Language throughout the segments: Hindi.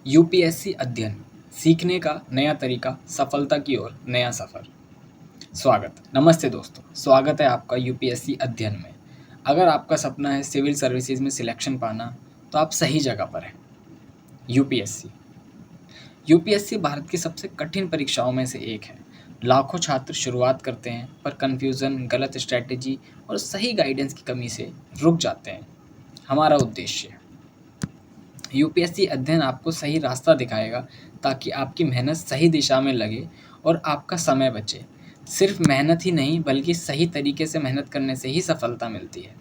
यूपीएससी अध्ययन सीखने का नया तरीका, सफलता की ओर नया सफ़र। नमस्ते दोस्तों, स्वागत है आपका यूपीएससी अध्ययन में। अगर आपका सपना है सिविल सर्विसेज में सिलेक्शन पाना, तो आप सही जगह पर हैं। यूपीएससी भारत की सबसे कठिन परीक्षाओं में से एक है। लाखों छात्र शुरुआत करते हैं, पर कन्फ्यूज़न, गलत स्ट्रैटेजी और सही गाइडेंस की कमी से रुक जाते हैं। हमारा उद्देश्य यूपीएससी अध्ययन आपको सही रास्ता दिखाएगा, ताकि आपकी मेहनत सही दिशा में लगे और आपका समय बचे। सिर्फ मेहनत ही नहीं, बल्कि सही तरीके से मेहनत करने से ही सफलता मिलती है।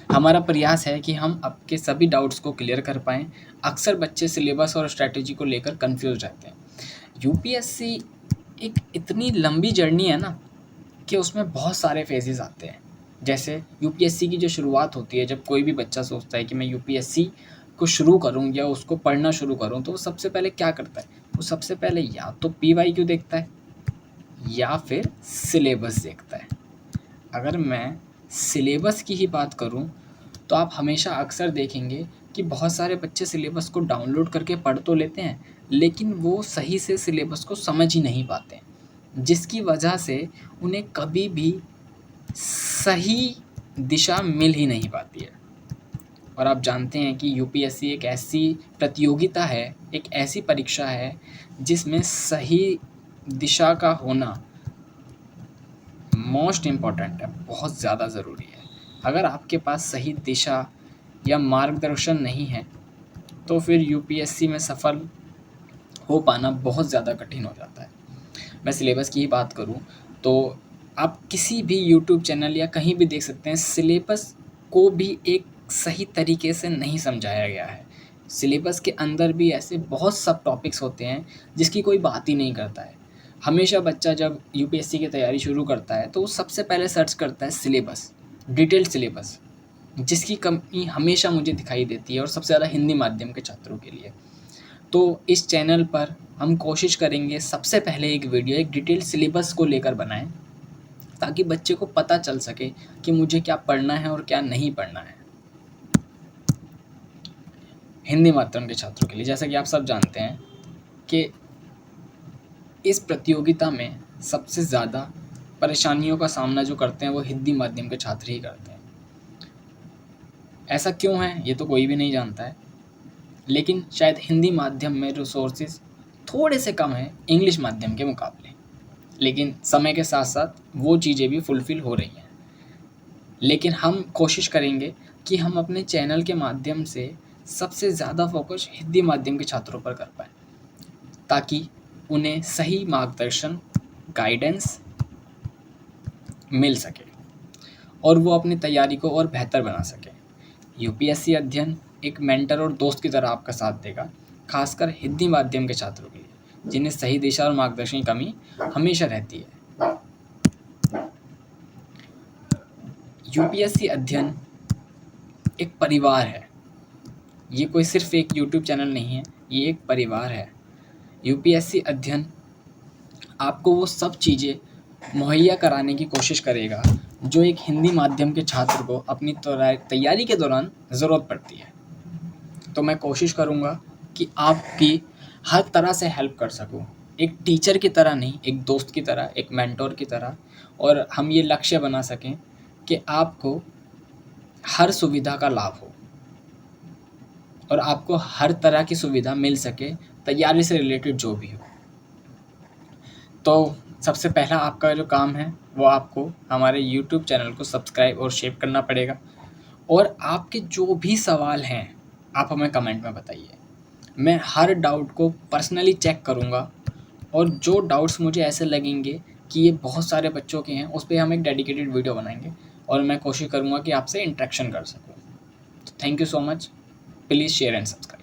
हमारा प्रयास है कि हम आपके सभी डाउट्स को क्लियर कर पाएँ। अक्सर बच्चे सिलेबस और स्ट्रैटेजी को लेकर कन्फ्यूज रहते हैं। यूपीएससी एक इतनी लंबी जर्नी है ना, कि उसमें बहुत सारे फेजेस आते हैं। जैसे यूपीएससी की जो शुरुआत होती है, जब कोई भी बच्चा सोचता है कि मैं यूपीएससी को शुरू करूं या उसको पढ़ना शुरू करूं, तो वो सबसे पहले क्या करता है? वो सबसे पहले या तो पीवाईक्यू देखता है या फिर सिलेबस देखता है। अगर मैं सिलेबस की ही बात करूं, तो आप हमेशा अक्सर देखेंगे कि बहुत सारे बच्चे सिलेबस को डाउनलोड करके पढ़ तो लेते हैं, लेकिन वो सही से सिलेबस को समझ ही नहीं पाते, जिसकी वजह से उन्हें कभी भी सही दिशा मिल ही नहीं पाती है। और आप जानते हैं कि यूपीएससी एक ऐसी प्रतियोगिता है, एक ऐसी परीक्षा है जिसमें सही दिशा का होना मोस्ट इम्पॉर्टेंट है, बहुत ज़्यादा ज़रूरी है। अगर आपके पास सही दिशा या मार्गदर्शन नहीं है, तो फिर यूपीएससी में सफल हो पाना बहुत ज़्यादा कठिन हो जाता है। मैं सिलेबस की ही बात करूं, तो आप किसी भी यूट्यूब चैनल या कहीं भी देख सकते हैं, सिलेबस को भी एक सही तरीके से नहीं समझाया गया है। सिलेबस के अंदर भी ऐसे बहुत सब टॉपिक्स होते हैं जिसकी कोई बात ही नहीं करता है। हमेशा बच्चा जब यूपीएससी की तैयारी शुरू करता है, तो वो सबसे पहले सर्च करता है सिलेबस, डिटेल्ड सिलेबस, जिसकी कमी हमेशा मुझे दिखाई देती है, और सबसे ज़्यादा हिंदी माध्यम के छात्रों के लिए। तो इस चैनल पर हम कोशिश करेंगे सबसे पहले एक वीडियो एक डिटेल सिलेबस को लेकर बनाएं, ताकि बच्चे को पता चल सके कि मुझे क्या पढ़ना है और क्या नहीं पढ़ना है। हिंदी माध्यम के छात्रों के लिए, जैसा कि आप सब जानते हैं कि इस प्रतियोगिता में सबसे ज़्यादा परेशानियों का सामना जो करते हैं, वो हिंदी माध्यम के छात्र ही करते हैं। ऐसा क्यों है, ये तो कोई भी नहीं जानता है, लेकिन शायद हिंदी माध्यम में रिसोर्सेज थोड़े से कम हैं इंग्लिश माध्यम के मुकाबले, लेकिन समय के साथ साथ वो चीज़ें भी फुलफ़िल हो रही हैं। लेकिन हम कोशिश करेंगे कि हम अपने चैनल के माध्यम से सबसे ज़्यादा फोकस हिंदी माध्यम के छात्रों पर कर पाएँ, ताकि उन्हें सही मार्गदर्शन, गाइडेंस मिल सके और वो अपनी तैयारी को और बेहतर बना सके। यूपीएससी अध्ययन एक मेंटर और दोस्त की तरह आपका साथ देगा, खासकर हिंदी माध्यम के छात्रों के लिए, जिन्हें सही दिशा और मार्गदर्शन की कमी हमेशा रहती है। यूपीएससी अध्ययन एक परिवार है। ये कोई सिर्फ एक यूट्यूब चैनल नहीं है, ये एक परिवार है। यूपीएससी अध्ययन आपको वो सब चीज़ें मुहैया कराने की कोशिश करेगा जो एक हिंदी माध्यम के छात्र को अपनी तैयारी के दौरान ज़रूरत पड़ती है। तो मैं कोशिश करूँगा कि आपकी हर तरह से हेल्प कर सकूँ, एक टीचर की तरह नहीं, एक दोस्त की तरह, एक मेंटोर की तरह, और हम ये लक्ष्य बना सकें कि आपको हर सुविधा का लाभ हो और आपको हर तरह की सुविधा मिल सके, तैयारी से रिलेटेड जो भी हो। तो सबसे पहला आपका जो काम है, वो आपको हमारे YouTube चैनल को सब्सक्राइब और शेयर करना पड़ेगा, और आपके जो भी सवाल हैं आप हमें कमेंट में बताइए। मैं हर डाउट को पर्सनली चेक करूँगा, और जो डाउट्स मुझे ऐसे लगेंगे कि ये बहुत सारे बच्चों के हैं, उस पर हम एक डेडिकेटेड वीडियो बनाएंगे, और मैं कोशिश करूँगा कि आपसे इंटरेक्शन कर सकूँ। तो thank you so much. Please share and subscribe.